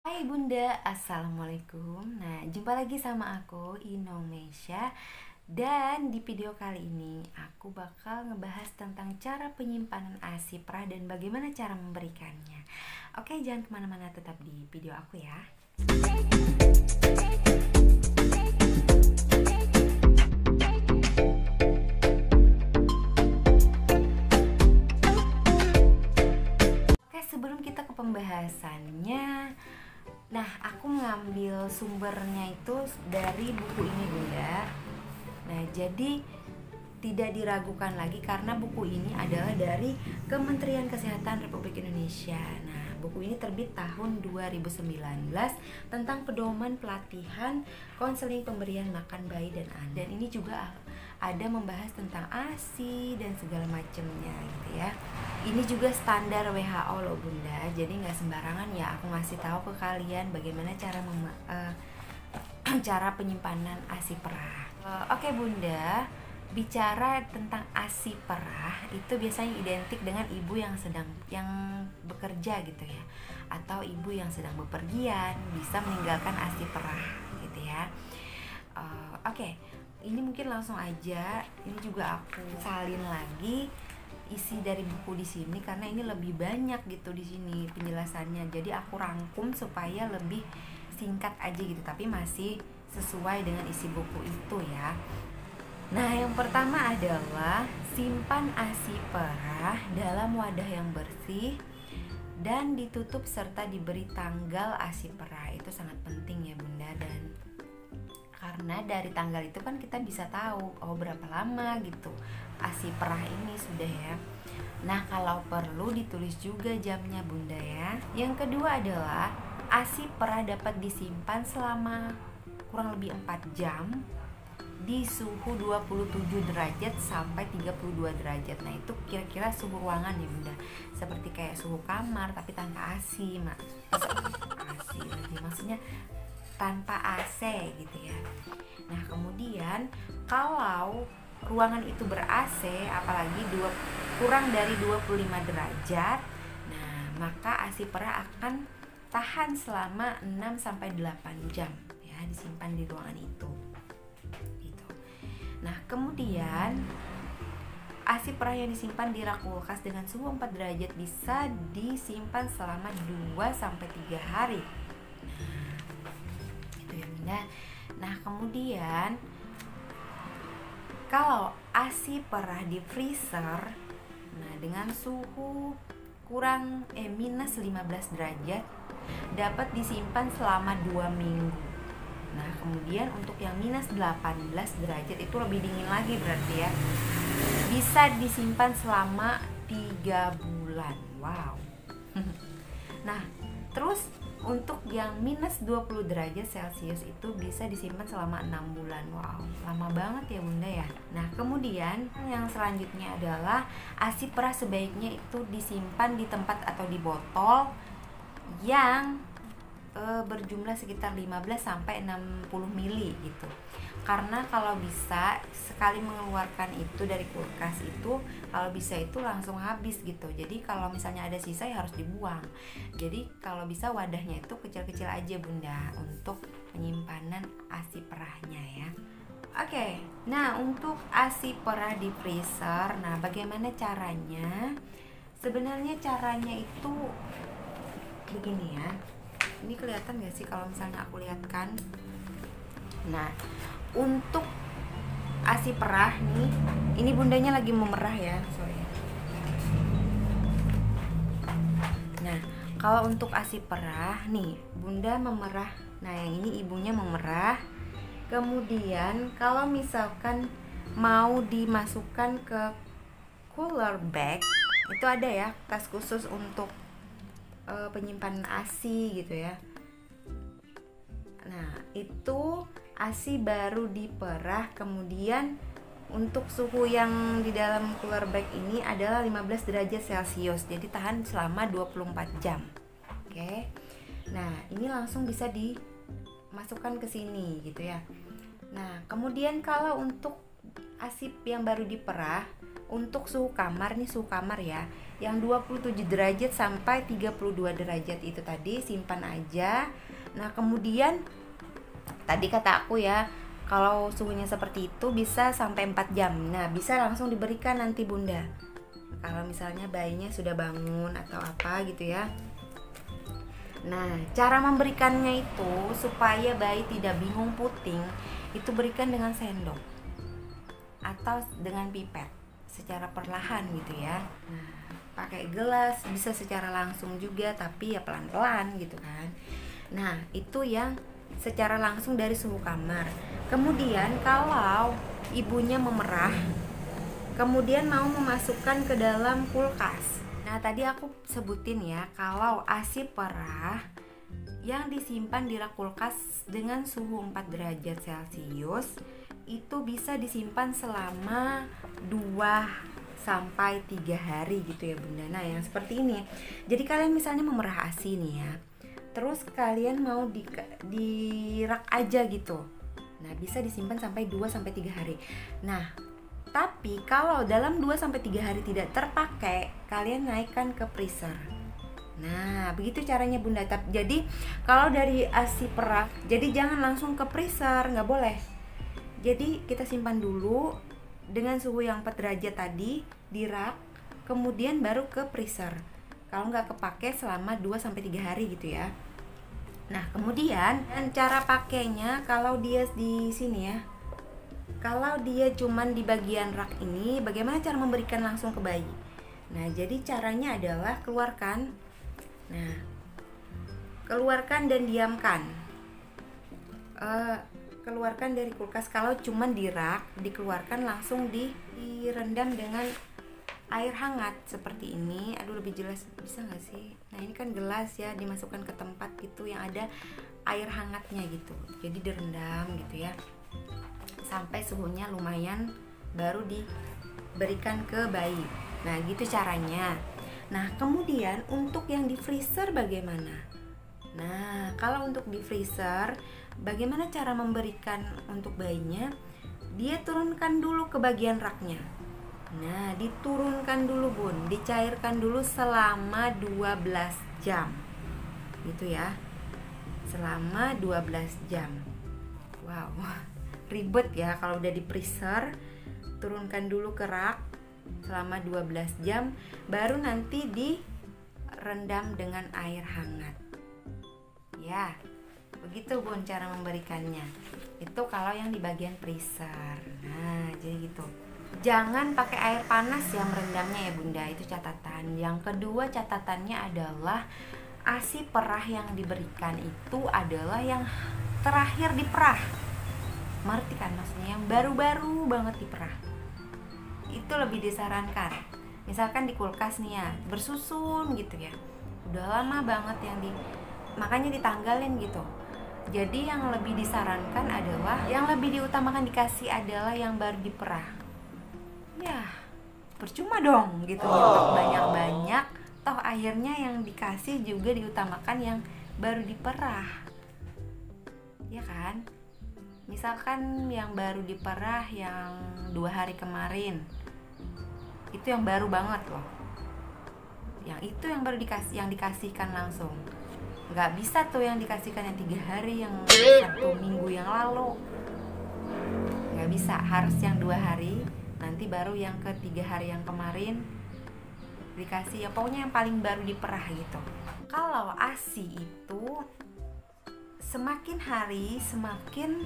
Hai Bunda, Assalamualaikum. Nah, jumpa lagi sama aku, Indonesia. Dan di video kali ini, aku bakal ngebahas tentang cara penyimpanan ASI pra dan bagaimana cara memberikannya. Oke, jangan kemana-mana, tetap di video aku ya. Oke, sebelum kita ke pembahasannya, nah, aku ngambil sumbernya itu dari buku ini Bunda. Nah, jadi tidak diragukan lagi karena buku ini adalah dari Kementerian Kesehatan Republik Indonesia. Nah, buku ini terbit tahun 2019 tentang pedoman pelatihan konseling pemberian makan bayi dan anak. Dan ini juga ada membahas tentang ASI dan segala macamnya gitu ya. Ini juga standar WHO loh Bunda. Jadi nggak sembarangan ya aku ngasih tahu ke kalian bagaimana cara penyimpanan ASI perah. Oke Bunda, bicara tentang ASI perah itu biasanya identik dengan ibu yang bekerja gitu ya, atau ibu yang sedang bepergian bisa meninggalkan ASI perah gitu ya. Oke, ini mungkin langsung aja. Ini juga aku salin lagi isi dari buku di sini karena ini lebih banyak gitu di sini penjelasannya. Jadi aku rangkum supaya lebih singkat aja gitu, tapi masih sesuai dengan isi buku itu ya. Nah, yang pertama adalah simpan ASI perah dalam wadah yang bersih dan ditutup serta diberi tanggal ASI perah. Itu sangat penting ya Bunda, dan karena dari tanggal itu kan kita bisa tahu berapa lama gitu ASI perah ini sudah ya. Nah, kalau perlu ditulis juga jamnya Bunda ya. Yang kedua adalah ASI perah dapat disimpan selama kurang lebih 4 jam di suhu 27 derajat sampai 32 derajat. Nah, itu kira-kira suhu ruangan ya Bunda. Seperti kayak suhu kamar tapi tanpa AC, AC lagi maksudnya tanpa AC gitu ya. Nah, kemudian kalau ruangan itu ber-AC apalagi kurang dari 25 derajat, nah maka ASI perah akan tahan selama 6 sampai 8 jam ya, disimpan di ruangan itu. Gitu. Nah, kemudian ASI perah yang disimpan di rak kulkas dengan suhu 4 derajat bisa disimpan selama 2 sampai 3 hari. Gitu ya Bunda. Nah, kemudian kalau ASI perah di freezer, nah dengan suhu minus 15 derajat dapat disimpan selama 2 minggu. Nah, kemudian untuk yang minus 18 derajat itu lebih dingin lagi berarti ya. Bisa disimpan selama 3 bulan. Wow. Nah, terus untuk yang minus 20 derajat Celcius itu bisa disimpan selama 6 bulan. Wow, lama banget ya Bunda ya. Nah, kemudian yang selanjutnya adalah ASI perah sebaiknya itu disimpan di tempat atau di botol yang berjumlah sekitar 15 sampai 60 mili gitu. Karena kalau bisa sekali mengeluarkan itu dari kulkas itu, kalau bisa itu langsung habis gitu. Jadi kalau misalnya ada sisa ya harus dibuang. Jadi kalau bisa wadahnya itu kecil-kecil aja Bunda untuk penyimpanan ASI perahnya ya. Oke, nah untuk ASI perah di freezer, nah bagaimana caranya? Sebenarnya caranya itu begini ya. Ini kelihatan gak sih kalau misalnya aku lihatkan? Nah, untuk ASI perah nih, ini bundanya lagi memerah ya, sorry. Nah, kalau untuk ASI perah nih, bunda memerah. Nah, yang ini ibunya memerah. Kemudian kalau misalkan mau dimasukkan ke cooler bag, itu ada ya tas khusus untuk penyimpanan ASI gitu ya. Nah, itu ASI baru diperah, kemudian untuk suhu yang di dalam cooler bag ini adalah 15 derajat Celcius. Jadi tahan selama 24 jam. Oke. Nah, ini langsung bisa dimasukkan ke sini gitu ya. Nah, kemudian kalau untuk ASI yang baru diperah, untuk suhu kamar nih, suhu kamar ya, yang 27 derajat sampai 32 derajat itu tadi simpan aja. Nah kemudian tadi kata aku ya, kalau suhunya seperti itu bisa sampai 4 jam. Nah bisa langsung diberikan nanti bunda, kalau misalnya bayinya sudah bangun atau apa gitu ya. Nah cara memberikannya itu supaya bayi tidak bingung puting, itu berikan dengan sendok atau dengan pipet secara perlahan gitu ya. Nah, pakai gelas bisa secara langsung juga, tapi ya pelan-pelan gitu kan. Nah, itu yang secara langsung dari suhu kamar. Kemudian kalau ibunya memerah, kemudian mau memasukkan ke dalam kulkas. Nah, tadi aku sebutin ya, kalau ASI perah yang disimpan di rak kulkas dengan suhu 4 derajat Celcius itu bisa disimpan selama 2 sampai 3 hari gitu ya bunda. Nah yang seperti ini, jadi kalian misalnya memerah ASI nih ya, terus kalian mau di rak aja gitu, nah bisa disimpan sampai 2 sampai 3 hari. Nah tapi kalau dalam 2 sampai 3 hari tidak terpakai, kalian naikkan ke freezer. Nah begitu caranya bunda. Jadi kalau dari ASI perah, jadi jangan langsung ke freezer, nggak boleh. Jadi kita simpan dulu dengan suhu yang 4 derajat tadi di rak, kemudian baru ke freezer. Kalau nggak kepake selama 2 sampai 3 hari gitu ya. Nah kemudian dan cara pakainya, kalau dia di sini ya, kalau dia cuman di bagian rak ini, bagaimana cara memberikan langsung ke bayi? Nah jadi caranya adalah keluarkan. Nah keluarkan dan diamkan. Keluarkan dari kulkas. Kalau cuman di rak, dikeluarkan langsung direndam dengan air hangat seperti ini. Aduh lebih jelas bisa nggak sih? Nah ini kan gelas ya, dimasukkan ke tempat gitu yang ada air hangatnya gitu. Jadi direndam gitu ya, sampai suhunya lumayan, baru diberikan ke bayi. Nah gitu caranya. Nah kemudian untuk yang di freezer bagaimana? Nah kalau untuk di freezer, bagaimana cara memberikan untuk bayinya? Dia turunkan dulu ke bagian raknya. Nah diturunkan dulu bun, dicairkan dulu selama 12 jam gitu ya, selama 12 jam. Wow ribet ya kalau udah di freezer. Turunkan dulu ke rak selama 12 jam, baru nanti direndam dengan air hangat ya. Begitu bun cara memberikannya. Itu kalau yang di bagian freezer. Nah jadi gitu, jangan pakai air panas ya merendamnya ya bunda, itu catatan. Yang kedua catatannya adalah ASI perah yang diberikan itu adalah yang terakhir diperah. Ngerti kan maksudnya, yang baru-baru banget diperah. Itu lebih disarankan. Misalkan di kulkas nih ya, bersusun gitu ya, udah lama banget yang makanya ditanggalin gitu. Jadi yang lebih disarankan adalah, yang lebih diutamakan dikasih adalah yang baru diperah. Ya percuma dong gitu, nyetok banyak-banyak, toh akhirnya yang dikasih juga diutamakan yang baru diperah, ya kan? Misalkan yang baru diperah yang 2 hari kemarin, itu yang baru banget loh, yang itu yang baru dikasihkan langsung. Nggak bisa tuh yang dikasihkan yang 3 hari, yang 1 minggu yang lalu, nggak bisa. Harus yang 2 hari, nanti baru yang ke 3 hari yang kemarin dikasih ya, pokoknya yang paling baru diperah gitu. Kalau ASI itu semakin hari semakin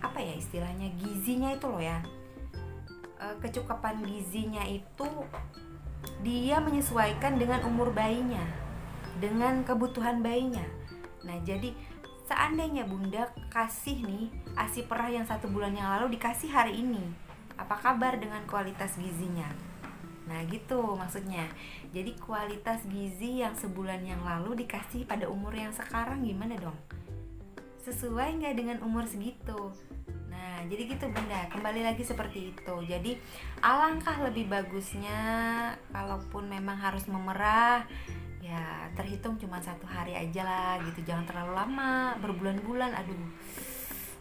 apa ya istilahnya, gizinya itu loh ya, kecukupan gizinya itu dia menyesuaikan dengan umur bayinya, dengan kebutuhan bayinya. Nah jadi seandainya bunda kasih nih ASI perah yang 1 bulan yang lalu dikasih hari ini, apa kabar dengan kualitas gizinya? Nah gitu maksudnya. Jadi kualitas gizi yang sebulan yang lalu dikasih pada umur yang sekarang gimana dong? Sesuai nggak dengan umur segitu? Nah jadi gitu bunda, kembali lagi seperti itu. Jadi alangkah lebih bagusnya kalaupun memang harus memerah, ya terhitung cuma 1 hari aja lah gitu, jangan terlalu lama, berbulan-bulan. Aduh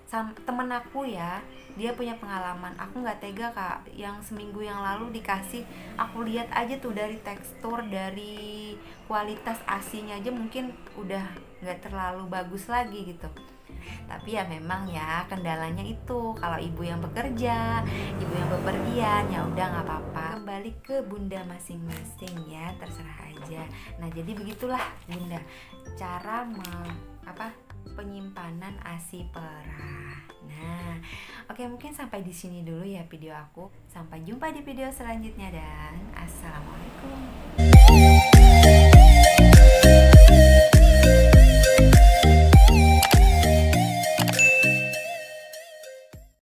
temen aku ya, dia punya pengalaman. Aku nggak tega kak, yang seminggu yang lalu dikasih, aku lihat aja tuh dari tekstur, dari kualitas asinya aja mungkin udah nggak terlalu bagus lagi gitu. Tapi ya memang ya kendalanya itu kalau ibu yang bekerja, ibu yang bepergian, ya udah nggak apa-apa, kembali ke bunda masing-masing ya, terserah aja. Nah jadi begitulah bunda cara penyimpanan ASI perah. Nah, oke, mungkin sampai di sini dulu ya video aku. Sampai jumpa di video selanjutnya dan assalamualaikum.